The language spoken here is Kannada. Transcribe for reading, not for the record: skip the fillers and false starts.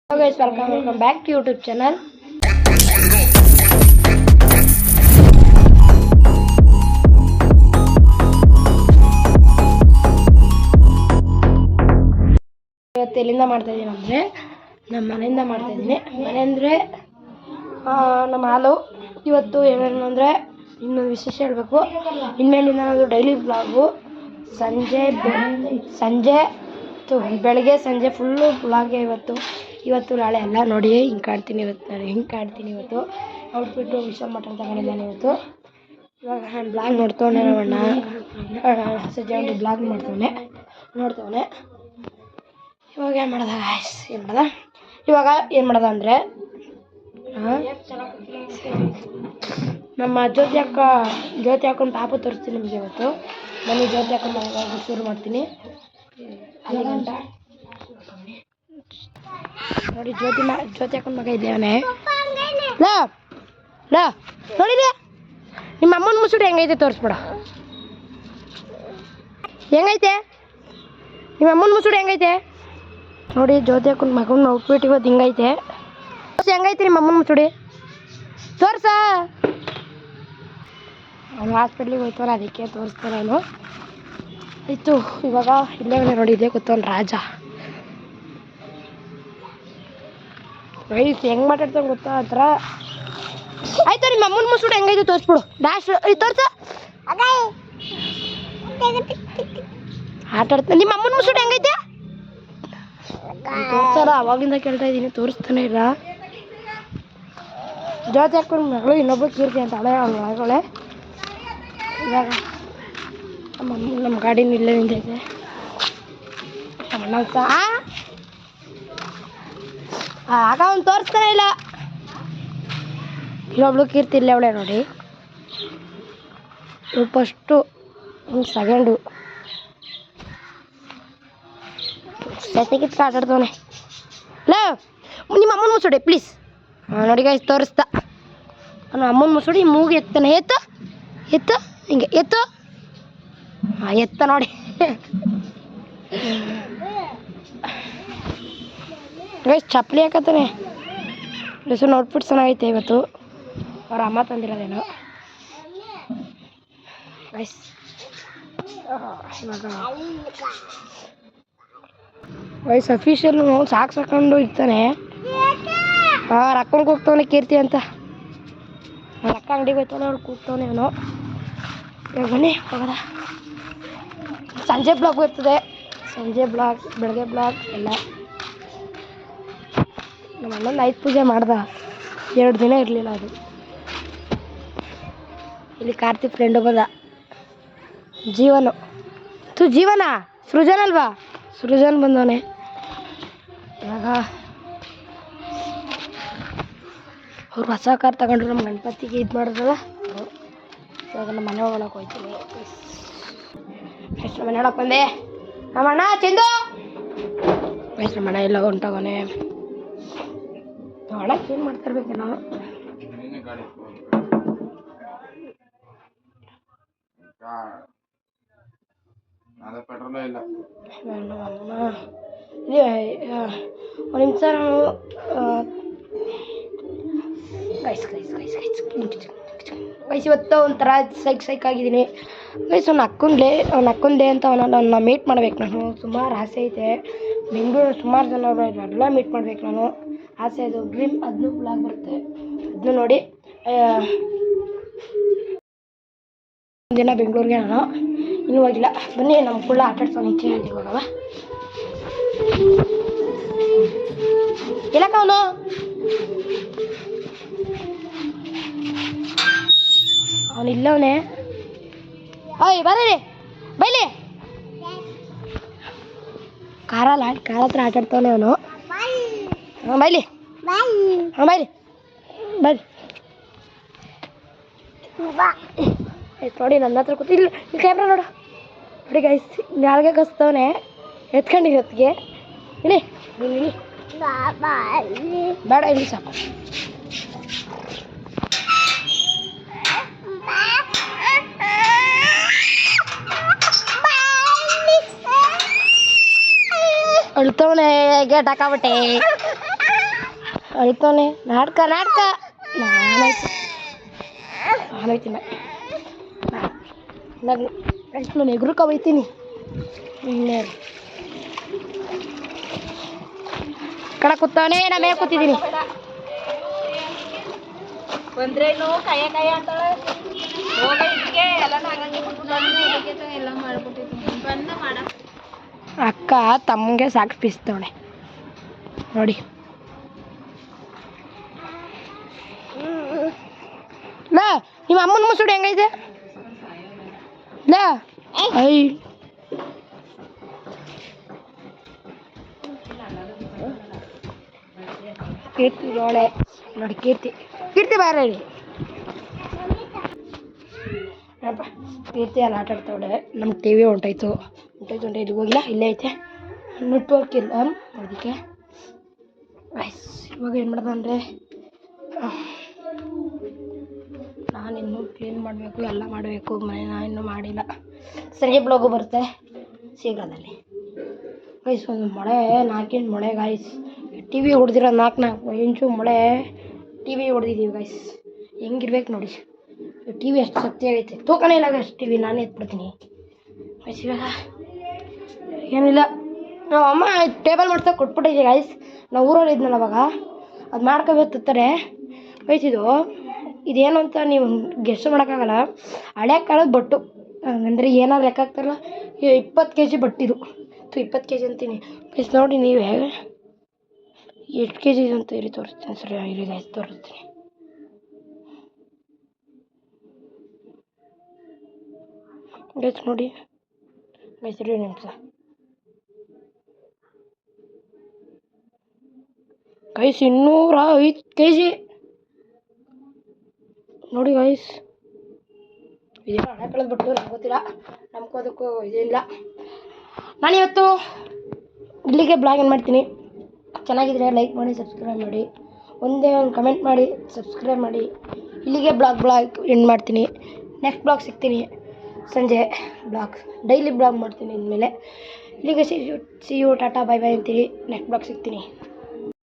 Hello guys, welcome back to YouTube channel. ಇವತ್ತು ಎಲ್ಲಿಂದ ಮಾಡ್ತಾ ಇದ್ದೀನಿ ಅಂದರೆ ನಮ್ಮ ಮನೆಯಿಂದ ಮಾಡ್ತಾ ಇದ್ದೀನಿ. ಮನೆ ಅಂದರೆ ನಮ್ಮ ಹಾಲು. ಇವತ್ತು ಏನೇನು ಅಂದರೆ ಇನ್ನೊಂದು ವಿಶೇಷ ಹೇಳಬೇಕು. ಇನ್ಮೇಲಿಂದ ನಾನು ಡೈಲಿ ಬ್ಲಾಗು ಬೆಳಗ್ಗೆ ಸಂಜೆ ಫುಲ್ಲು ಬ್ಲಾಗೆ ಇವತ್ತು ನಾಳೆ ಎಲ್ಲ ನೋಡಿ ಹಿಂಗೆ ಕಾಣ್ತೀನಿ. ಇವತ್ತು ಔಟ್ಫಿಟ್ಟು ವಿಷಯ ಮಟನ್ ತಗೊಂಡಿದ್ದಾನೆ ಇವತ್ತು. ಇವಾಗ ನಾನು ಬ್ಲಾಗ್ ನೋಡ್ತವನೆ ಸಂಜೆ ಒಂದು ಬ್ಲಾಗ್ ನೋಡ್ತವನೆ. ಇವಾಗ ಏನು ಮಾಡೋದ ಅಂದರೆ ನಮ್ಮ ಜ್ಯೋತಿ ಹಾಕೊಂಡು ಪಾಪು ತೋರಿಸ್ತೀನಿ ನಿಮಗೆ ಇವತ್ತು. ಬನ್ನಿ ಜ್ಯೋತಿ ಹಾಕೊಂಡು ಶುರು ಮಾಡ್ತೀನಿ. ಅಲ್ಲಿ ಗಂಟ ನೋಡಿ ಜ್ಯೋತಿ ಹಾಕೊಂಡು ಮಗ ಇದ್ದೇವನೆ. ನೋಡಿದೆ ನಿಮ್ಮ ಅಮ್ಮನ ಮುಸುಡಿ ಹೆಂಗೈತೆ ತೋರಿಸ್ಬಿಡ. ಹೆಂಗೈತೆ ನಿಮ್ಮ ಅಮ್ಮನ ಮುಸುಡಿ ಹೆಂಗೈತೆ ನೋಡಿ. ಜ್ಯೋತಿ ಹಾಕೊಂಡು ಮಗನ ಔಟ್ಫಿಟ್ ಇವತ್ತು ಹಿಂಗೈತೆ. ಹೆಂಗೈತೆ ನಿಮ್ಮ ಅಮ್ಮನ ಮುಸುಡಿ ತೋರ್ಸ. ಅವನು ಹಾಸ್ಪಿಟ್ಲಿಗೆ ಹೋಯ್ತವಲ್ಲ, ಅದಕ್ಕೆ ತೋರಿಸ್ತಾರೆ ಅವನು. ಆಯಿತು, ಇವಾಗ ಇಲ್ಲೇ ನೋಡಿ ಇದೇ ಕೂತವನು ರಾಜ. ರೈಸ್ ಹೆಂಗೆ ಮಾತಾಡ್ತಾನೆ ಗೊತ್ತಾ ಆ ಥರ. ಆಯಿತು, ನಿಮ್ಮ ಅಮ್ಮನ ಮುಸುಡಿ ಹೆಂಗೈತೆ ತೋರಿಸ್ಬಿಡು. ಡ್ಯಾಶ್ ತೋರ್ಸ. ಆಟ ಆಡ್ತಾನೆ. ನಿಮ್ಮ ಅಮ್ಮನ ಮುಸುಡಿ ಹೆಂಗೈತೆ ತೋರ್ಸಾರ. ಅವಾಗಿಂದ ಕೇಳ್ತಾ ಇದ್ದೀನಿ, ತೋರಿಸ್ತಾನೆ ಇಲ್ಲ. ಜ್ಯೋತಿ ಹಾಕೊಂಡು ಮಗಳು ಇನ್ನೊಬ್ಳು ಕೀರ್ತಿ ಅಂತ ಅವಳ ಒಳಗಳೆ. ಇವಾಗ ನಮ್ಮ ಗಾಡಿನೂ ಇಲ್ಲೇ ನಿಂತೈತೆ. ಆಗ ಅವ್ನು ತೋರಿಸ್ತಾನೆ ಇಲ್ಲ. ಇನ್ನೊಬ್ಳು ಕೀರ್ತಿ ಇಲ್ಲೇ ಅವಳೆ ನೋಡಿ. ಫಸ್ಟು ಸೆಕೆಂಡು ಸೆತೆಗಿತ್ತು ಆಟಾಡ್ತವನೆ. ನಿಮ್ಮ ಅಮ್ಮನ ಮುಸುಡಿ ಪ್ಲೀಸ್. ನೋಡಿ ಗಾಯ್ಸ್ ತೋರಿಸ್ತಾ ನಮ್ಮ ಅಮ್ಮನ ಮುಸುಡಿ. ಮೂಗು ಎತ್ತಾನೆ. ಎತ್ತು ಹಿಂಗೆ ಎತ್ತು. ಎತ್ತ ನೋಡಿ ಗೈಸ್. ಚಪ್ಪಲಿ ಹಾಕತ್ತಾನೆ. ಡ್ರೆಸ್ಸು ಔಟ್ಫಿಟ್ ಚೆನ್ನಾಗೈತೆ ಇವತ್ತು. ಅವ್ರ ಅಮ್ಮ ತಂದಿರೋದೇನೋ ಗೈಸ್. ಇವಾಗ ವಯಸ್ಸು ಅಫಿಷಿಯಲ್ ಸಾಕೊಂಡು ಇರ್ತಾನೆ. ಅಕ್ಕಂಗೆ ಹೋಗ್ತವನೆ ಕೀರ್ತಿ ಅಂತ. ಅಕ್ಕ ಅಂಗಡಿಗೆ ಹೋಗ್ತಾನೆ, ಅವ್ಳು ಕೂಗ್ತವನೆ ಅವನು. ಇವಾಗ ಬನ್ನಿ ಹೋಗೋದ. ಸಂಜೆ ಬ್ಲಾಗ್ ಇರ್ತದೆ. ಸಂಜೆ ಬ್ಲಾಗ್, ಬೆಳಗ್ಗೆ ಬ್ಲಾಗ್ ಎಲ್ಲ. ನಮ್ಮ ಅಣ್ಣನ ನೈಟ್ ಪೂಜೆ ಮಾಡ್ದ. 2 ದಿನ ಇರಲಿಲ್ಲ ಅದು. ಇಲ್ಲಿ ಕಾರ್ತಿಕ್ ಫ್ರೆಂಡು ಬಂದ, ಜೀವನ ಸೃಜನ್ ಅಲ್ವಾ, ಸೃಜನ್ ಬಂದವನೆ. ಇವಾಗ ಅವ್ರು ಹೊಸ ಕಾರ್ ತಗೊಂಡ್ರು. ನಮ್ಮ ಗಣಪತಿಗೆ ಇದು ಮಾಡಿದ್ರಲ್ಲ. ಇವಾಗ ನಮ್ಮ ಮನೆ ಒಳಗೆ ಹೋಗ್ತೀನಿ. ಎಷ್ಟು ಮನೆ ಒಳಗೆ ಬಂದೆ. ನಮ್ಮ ಅಣ್ಣ ಚಂದು ನಮ್ಮ ಮನೆ ಎಲ್ಲ ಹೊಂಟೋಗನೆ. ಒಳ ಏನು ಮಾಡ್ತಾ ಇರ್ಬೇಕೇನೋ. ಒಂದು ನಿಮಿಷ ನಾನು ಗೈಸ್ ಇವತ್ತು ಒಂಥರ ಸೈಕ್ ಆಗಿದ್ದೀನಿ ಗೈಸ್. ಅವ್ನ ಅಕ್ಕಂದೇ ಅಂತ ಅವನ್ನ ಮೀಟ್ ಮಾಡ್ಬೇಕು ನಾನು. ಸುಮಾರು ಆಸೆ ಐತೆ. ಬೆಂಗಳೂರು ಸುಮಾರು ಜನ ಎಲ್ಲ ಮೀಟ್ ಮಾಡ್ಬೇಕು ನಾನು. ಆಸೆ ಅದು ಡ್ರೀಮ್. ಅದನ್ನೂ ಬ್ಲಾಗ್ ಬರುತ್ತೆ, ಅದನ್ನು ನೋಡಿ. ಒಂದಿನ ಬೆಂಗಳೂರಿಗೆ ನಾನು ಇನ್ನೂ ಹೋಗಿಲ್ಲ. ಬನ್ನಿ ನಮ್ಮ ಕುಳ್ಳ ಆಟಾಡ್ಸೋಣ. ಈಚೆ ಅಲ್ಲಿ ಹೋಗವ. ಎಲ್ಲಕ್ಕ ಅವನು ಅವನಿಲ್ಲವನೇ. ಓಯ್ ಬರೀ ಬೈಲಿ. ಕಾರ ಹತ್ರ ಆಟಾಡ್ತವನೆ ಅವನು. ಬೈಲಿ ಬೈಲಿ ನೋಡಿ. ನನ್ನ ಹತ್ರ ಕೂತು ಇಲ್ಲಿ ಕ್ಯಾಮ್ರಾ ನೋಡು. ನೋಡಿ ಗೈಸ್, ನಾಲ್ಗೆ ಕಸ್ತವನೆ ಎತ್ಕೊಂಡಿರೋತ್ತಿಗೆ. ಇಲ್ಲಿ ಬೇಡ, ಇಲ್ಲಿ ಸಾಕು. ಅಳ್ತವನೆ. ಗೇಟ್ ಹಾಕಬಿಟ್ಟೆ. ಅಳ್ತಾನೆ ನಾಟಕ ನಾಟಕ ನಾನೈತಿ ನಾನು ಎಗ್ರಕ ಹೋಯ್ತೀನಿ ಇನ್ನೇ ಕಡ ಕೂತಾವನೆ ನಾ ಮೇಲೆ ಕೂತಿದ್ದೀನಿ ಬಂದ್ರೇನು ಕೈಯ ಅಂತಾಳೆ ಎಲ್ಲ ಮಾಡ್ಬಿಟ್ಟಿತ್ತು ಬಂದ ಮಾಡ ಅಕ್ಕ ತಮ್ಮಗೆ ಸಾಕು ಪಿಸ್ತವಳೆ ನೋಡಿ ಲಾ ನಿಮ್ಮ ಅಮ್ಮನ ಮುಸುಡಿ ಹೆಂಗೈತೆ ಲಾ ಐ ಕೀರ್ತಿ ನೋಳೆ ನೋಡಿ ಕೀರ್ತಿ ಬಾರ ಹೇಳಿ ಕೀರ್ತಿ ಅಲ್ಲಿ ಆಟ ಆಡ್ತಾವಳೆ ನಮ್ಮ ಟಿ ವಿ ಹೊಂಟೋಯ್ತು ಇಲ್ಲಿಗೆ ಹೋಗಿಲ್ಲ ಇಲ್ಲೇ ಐತೆ ನೆಟ್ವರ್ಕ್ ಇಲ್ಲ ಅದಕ್ಕೆ ಇವಾಗ ಏನು ಮಾಡೋದು ಅಂದರೆ ನಾನಿನ್ನೂ ಕ್ಲೀನ್ ಮಾಡಬೇಕು ಎಲ್ಲ ಮಾಡಬೇಕು ಮನೇನ ಇನ್ನೂ ಮಾಡಿಲ್ಲ ಸಂಜೆ ಬ್ಲಾಗು ಬರುತ್ತೆ ಶೀಘ್ರದಲ್ಲಿ ಗೈಸ್ ಒಂದು ಮೊಳೆ 4 ಇಂಚ್ ಮೊಳೆ ಗೈಸ್ ಟಿ ವಿ ಹೊಡೆದಿರೋ 4 ಇಂಚು ಮೊಳೆ ಟಿ ವಿ ಹೊಡೆದಿದ್ದೀವಿ ಗೈಸ್ ಹೆಂಗಿರ್ಬೇಕು ನೋಡಿ ಟಿ ವಿ ಅಷ್ಟು ಶಕ್ತಿ ಆಗೈತೆ ತೂಕನೇ ಇಲ್ಲ ಗೈಸ್ ಟಿ ವಿ ನಾನೇ ಎತ್ಬಿಡ್ತೀನಿ ಗೈಸ್ ಇವಾಗ ಏನಿಲ್ಲ ನಾವು ಅಮ್ಮ ಟೇಬಲ್ ಮಾಡ್ಸೋಕೆ ಕೊಟ್ಬಿಟ್ಟಿದ್ದೆ ಗೈಸ್ ನಾವು ಊರಲ್ಲಿ ಇದ್ನಲ್ಲ ಅವಾಗ ಅದು ಮಾಡ್ಕೊಬೇಕತ್ತಾರೆ ಗೈಸ್ ಇದೇನು ಅಂತ ನೀವು ಗೆಸ್ಟ್ ಮಾಡೋಕ್ಕಾಗಲ್ಲ ಹಳೆ ಕಾಲದ ಬಟ್ಟು ಅಂದರೆ ಏನಾದ್ರು ಲೆಕ್ಕ ಆಗ್ತಾರಲ್ಲ 20 kg ಬಟ್ಟಿದು 20 kg ಅಂತೀನಿ ಗೈಸ್ ನೋಡಿ ನೀವೇ ಎಷ್ಟು kg ಇದೆ ಅಂತ ಇರಿ ತೋರಿಸ್ತೀನಿ ಸರಿ ಇರಿ ಗೈಸ್ ತೋರಿಸ್ತೀನಿ ಗೈಸ್ ನೋಡಿ ಗೈಸ್ ಇರಿ ನಿಮಿಷ ಗೈಸ್ 205 kg ನೋಡಿ ಗೈಸ್ ಇದೇನೋ ಹಳೆ ಕಾಲದ ಬಟ್ಟು ನಂಗೆ ಗೊತ್ತಿಲ್ಲ ನಮ್ಗೋದಕ್ಕೂ ಇದೇನಿಲ್ಲ ನಾನಿವತ್ತು ಇಲ್ಲಿಗೆ ಬ್ಲಾಗ್ ಏನು ಮಾಡ್ತೀನಿ ಚೆನ್ನಾಗಿದ್ರೆ ಲೈಕ್ ಮಾಡಿ ಸಬ್ಸ್ಕ್ರೈಬ್ ಮಾಡಿ ಒಂದೇ ಒಂದು ಕಮೆಂಟ್ ಮಾಡಿ ಸಬ್ಸ್ಕ್ರೈಬ್ ಮಾಡಿ ಇಲ್ಲಿಗೆ ಬ್ಲಾಗ್ ಎಂಡ್ ಮಾಡ್ತೀನಿ ನೆಕ್ಸ್ಟ್ ಬ್ಲಾಗ್ ಸಿಗ್ತೀನಿ ಸಂಜೆ ಡೈಲಿ ಬ್ಲಾಗ್ ಮಾಡ್ತೀನಿ ಇನ್ಮೇಲೆ ಇಲ್ಲಿಗೆ ಸಿ ಯು ಟಾಟಾ ಬೈ ಅಂತೀನಿ ನೆಕ್ಸ್ಟ್ ಬ್ಲಾಗ್ ಸಿಗ್ತೀನಿ